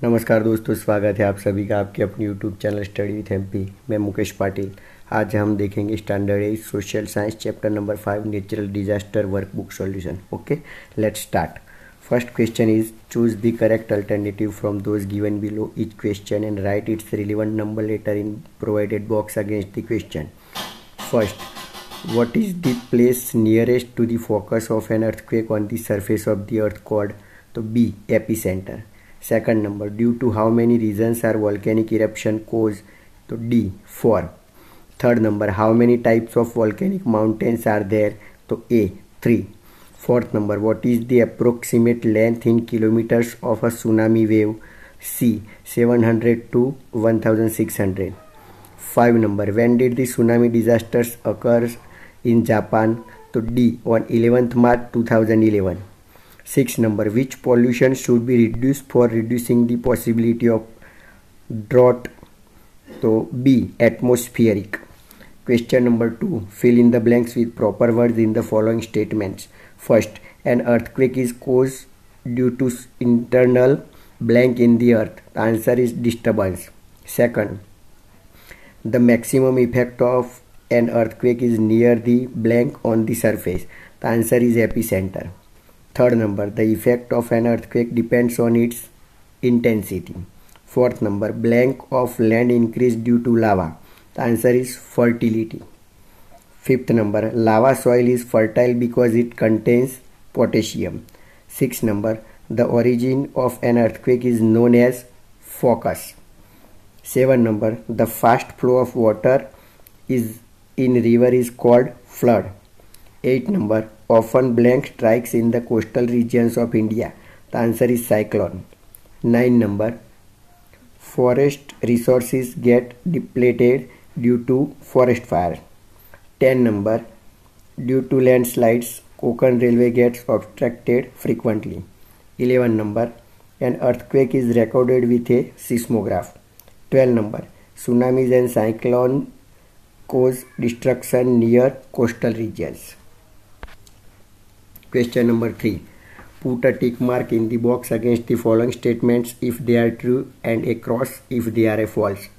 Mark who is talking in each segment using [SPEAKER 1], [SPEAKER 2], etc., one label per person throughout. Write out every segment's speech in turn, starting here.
[SPEAKER 1] नमस्कार दोस्तों, स्वागत है आप सभी का आपके अपने YouTube channel study with MP. मैं मुकेश पाटिल। आज हम देखेंगे standard 8 social science chapter number 5 natural disaster workbook solution. Okay, let's start. First question is choose the correct alternative from those given below each question and write its relevant number letter in provided box against the question. First, what is the place nearest to the focus of an earthquake on the surface of the earth called? तो B, epicenter. Second number, due to how many regions are volcanic eruption cause? तो D, 4. Third number, how many types of volcanic mountains are there? तो A, 3. Fourth number, what is the approximate length in kilometers of a tsunami wave? C, 700 to 1600. 5 number, when did the tsunami disasters occur in Japan? तो D, on 11th March 2011. 6 number, which pollution should be reduced for reducing the possibility of drought? तो B, atmospheric. Question number 2, fill in the blanks with proper words in the following statements. First, an earthquake is caused due to internal blank in the earth. The answer is disturbance. Second, the maximum effect of an earthquake is near the blank on the surface. The answer is epicenter. Third number, the effect of an earthquake depends on its intensity. Fourth number, blank of land increased due to lava. The answer is fertility. Fifth number, lava soil is fertile because it contains potassium. Sixth number, the origin of an earthquake is known as focus. Seven number, the fast flow of water is in river is called flood. 8 number, often blank strikes in the coastal regions of India. The answer is cyclone. 9 number, forest resources get depleted due to forest fire. 10 number, due to landslides, Konkan railway gets obstructed frequently. 11 number, an earthquake is recorded with a seismograph. 12 number, tsunamis and cyclones cause destruction near coastal regions. Question number 3. Put a tick mark in the box against the following statements if they are true and a cross if they are false.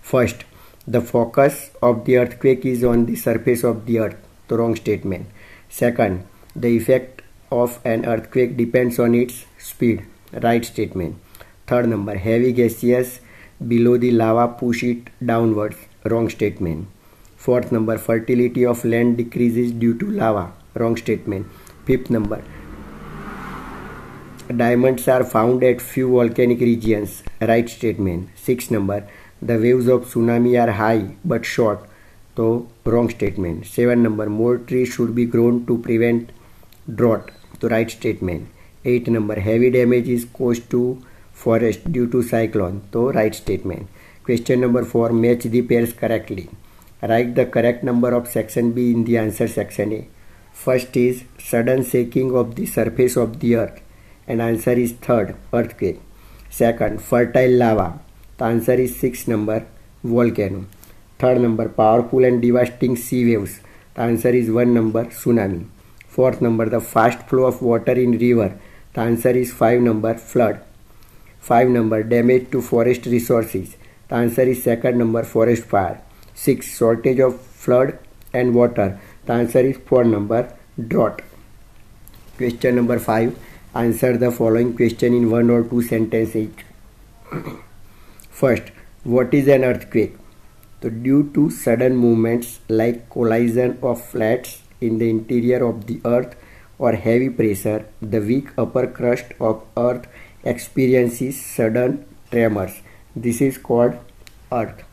[SPEAKER 1] First, the focus of the earthquake is on the surface of the earth. The wrong statement. Second, the effect of an earthquake depends on its speed. Right statement. Third number, heavy gases below the lava push it downwards. Wrong statement. Fourth number, fertility of land decreases due to lava. Wrong statement. Fifth number, diamonds are found at few volcanic regions. Right statement. Sixth number, the waves of tsunami are high but short. So wrong statement. 7 number, more trees should be grown to prevent drought. So right statement. 8 number, heavy damage is caused to forest due to cyclone. So right statement. Question number 4, match the pairs correctly. Write the correct number of section B in the answer section A. First is sudden shaking of the surface of the earth, and answer is third, earthquake. Second, fertile lava. The answer is 6 number, volcano. Third number, powerful and devastating sea waves. The answer is 1 number, tsunami. Fourth number, the fast flow of water in river. The answer is 5 number, flood. 5 number, damage to forest resources. The answer is second number, forest fire. 6, shortage of flood and water. The answer is 4 number, drought. Question number 5. Answer the following question in 1 or 2 sentences each. First, what is an earthquake? So due to sudden movements like collision of flats in the interior of the earth or heavy pressure, the weak upper crust of earth experiences sudden tremors. This is called earth.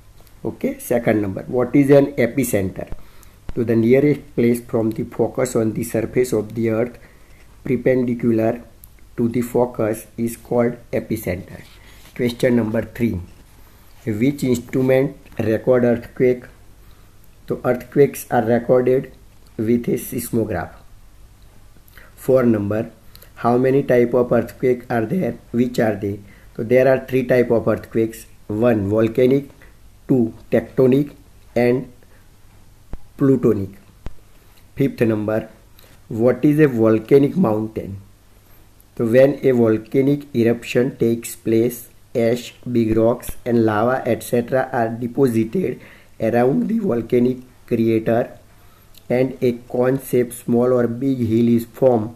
[SPEAKER 1] Okay. Second number, what is an epicenter? To the nearest place from the focus on the surface of the earth perpendicular to the focus is called epicenter. Question number 3. Which instrument record earthquake? So earthquakes are recorded with a seismograph. 4 number, how many type of earthquake are there? Which are they? So there are 3 type of earthquakes. 1, volcanic. 2, tectonic, and plutonic. Fifth number, what is a volcanic mountain? So when a volcanic eruption takes place, ash, big rocks and lava etc. are deposited around the volcanic crater and a cone-shaped small or big hill is formed.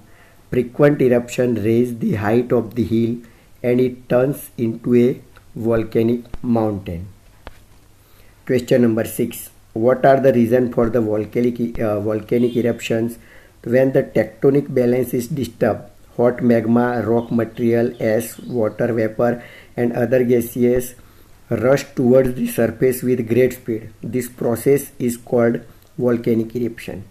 [SPEAKER 1] Frequent eruptions raise the height of the hill and it turns into a volcanic mountain. Question number 6. What are the reasons for the volcanic eruptions? When the tectonic balance is disturbed, hot magma, rock material, ash, water vapor and other gases rush towards the surface with great speed. This process is called volcanic eruption.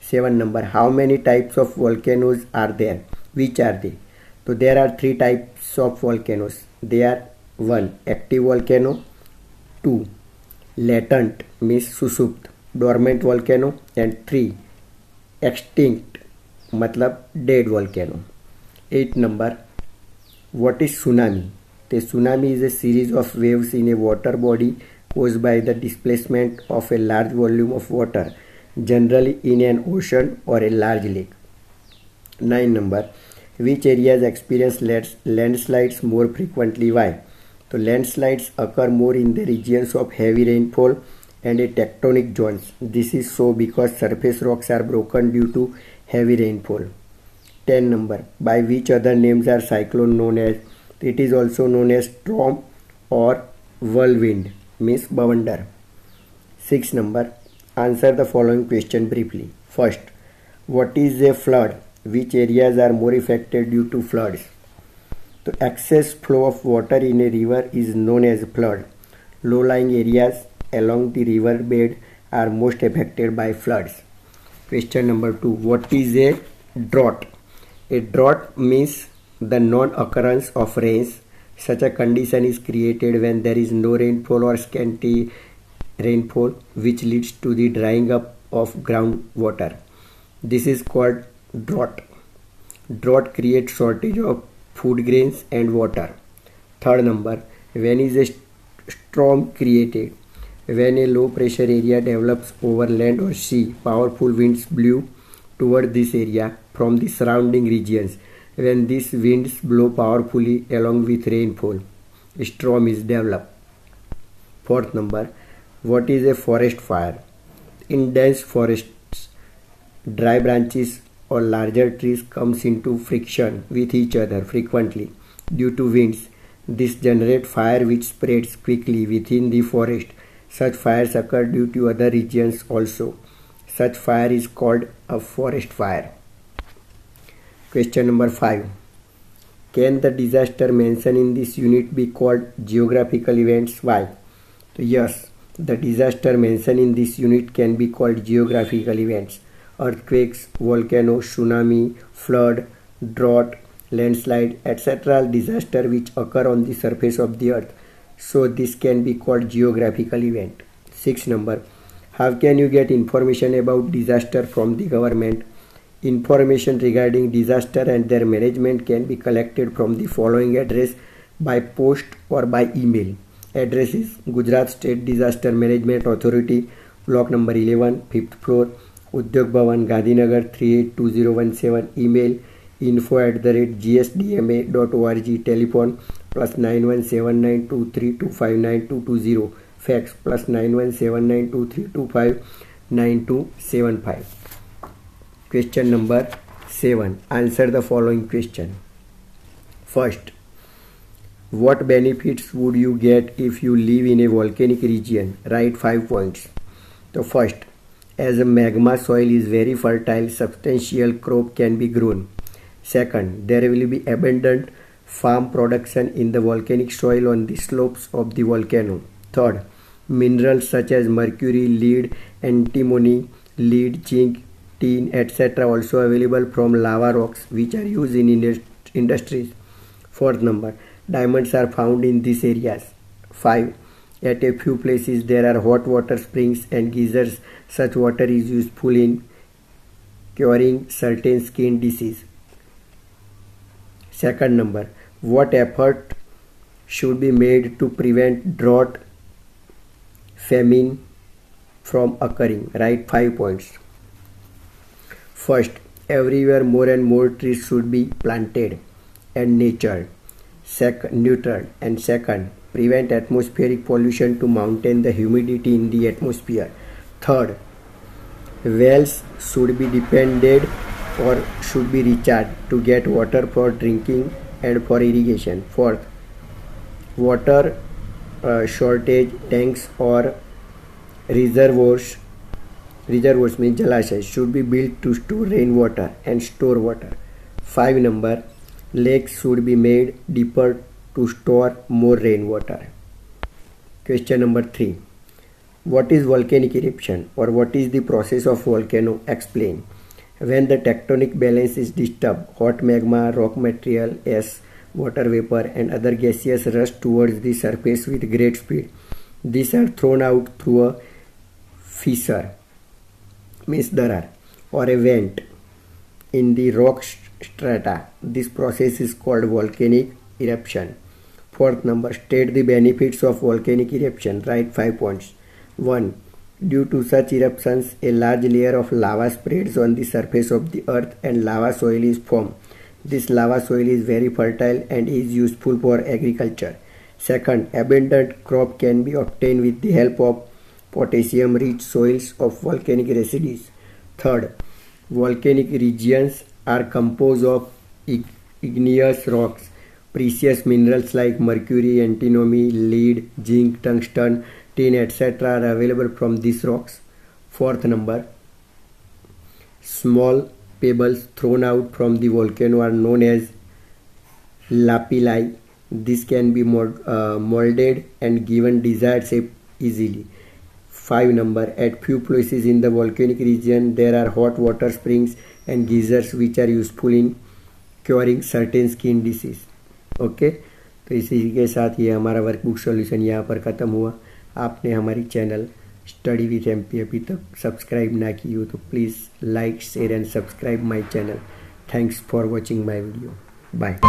[SPEAKER 1] 7 number. How many types of volcanoes are there? Which are they? So there are 3 types of volcanoes. They are 1. Active volcano, 2. Latent means सुसुप्त dormant volcano and 3. Extinct मतलब dead volcano. 8 number. What is tsunami? The tsunami is a series of waves in a water body caused by the displacement of a large volume of water, generally in an ocean or a large lake. 9 number. Which areas experience landslides more frequently? Why? So landslides occur more in the regions of heavy rainfall and tectonic zones. This is so because surface rocks are broken due to heavy rainfall. 10 number. By which other names are cyclone known as? It is also known as storm or whirlwind means bavander. 6 number. Answer the following question briefly. First, what is a flood? Which areas are more affected due to floods? The excess flow of water in a river is known as flood. Low-lying areas along the river bed are most affected by floods. Question number 2. What is a drought? A drought means the non-occurrence of rains. Such a condition is created when there is no rainfall or scanty rainfall, which leads to the drying up of groundwater. This is called drought. Drought creates shortage of food grains and water. 3rd number. When is a storm created? When a low pressure area develops over land or sea, powerful winds blow toward this area from the surrounding regions. When these winds blow powerfully along with rainfall, a storm is developed. 4th number. What is a forest fire? In dense forests, dry branches or larger trees comes into friction with each other frequently due to winds. This generates fire which spreads quickly within the forest. Such fires occur due to other regions also. Such fire is called a forest fire. Question number 5. Can the disaster mentioned in this unit be called geographical events? Why? So yes, the disaster mentioned in this unit can be called geographical events. Earthquakes, volcano, tsunami, flood, drought, landslide, etc. are disasters which occur on the surface of the earth. So this can be called geographical event. 6 number. How can you get information about disaster from the government? Information regarding disaster and their management can be collected from the following address by post or by email. Address is Gujarat State Disaster Management Authority, block number 11, 5th floor, Udyog Bhavan, Gandhinagar 382017. Email info@gsdma.org. Telephone +917923259220. Fax +917923259275. Question number 7. Answer the following question. First, what benefits would you get if you live in a volcanic region? Write 5 points. So first, as a magma soil is very fertile, substantial crop can be grown. Second, there will be abundant farm production in the volcanic soil on the slopes of the volcano. Third, minerals such as mercury, lead, antimony, lead, zinc, tin, etc. also available from lava rocks which are used in industries. Fourth number, diamonds are found in these areas. 5. At a few places there are hot water springs and geysers. Such water is useful in curing certain skin disease. Second number, what effort should be made to prevent drought, famine from occurring? Write 5 points. First, everywhere more and more trees should be planted. and nurtured. Second, prevent atmospheric pollution to maintain the humidity in the atmosphere. Third, wells should be depended or should be recharged to get water for drinking and for irrigation. Fourth, water shortage tanks or reservoirs means jalashaya should be built to store rainwater and store water. 5 number, lakes should be made deeper to store more rainwater. Question number 3. What is volcanic eruption or what is the process of volcano? Explain. When the tectonic balance is disturbed, hot magma, rock material, ash, water vapor and other gases rush towards the surface with great speed. These are thrown out through a fissure, means darar, or a vent in the rock strata. This process is called volcanic eruption. Fourth number, state the benefits of volcanic eruption. Write 5 points. 1. Due to such eruptions, a large layer of lava spreads on the surface of the earth and lava soil is formed. This lava soil is very fertile and is useful for agriculture. Second, abundant crop can be obtained with the help of potassium-rich soils of volcanic residues. Third, volcanic regions are composed of igneous rocks. Precious minerals like mercury, antimony, lead, zinc, tungsten, tin, etc. are available from these rocks. Fourth number, small pebbles thrown out from the volcano are known as lapilli. This can be molded and given desired shape easily. 5 number, at few places in the volcanic region there are hot water springs and geysers which are useful in curing certain skin disease. Okay, तो इसी के साथ ये हमारा workbook solution यहाँ पर ख़त्म हुआ। आपने हमारी चैनल स्टडी विथ एमपी अभी तक सब्सक्राइब ना की हो तो please like share and subscribe my channel. Thanks for watching my video. Bye.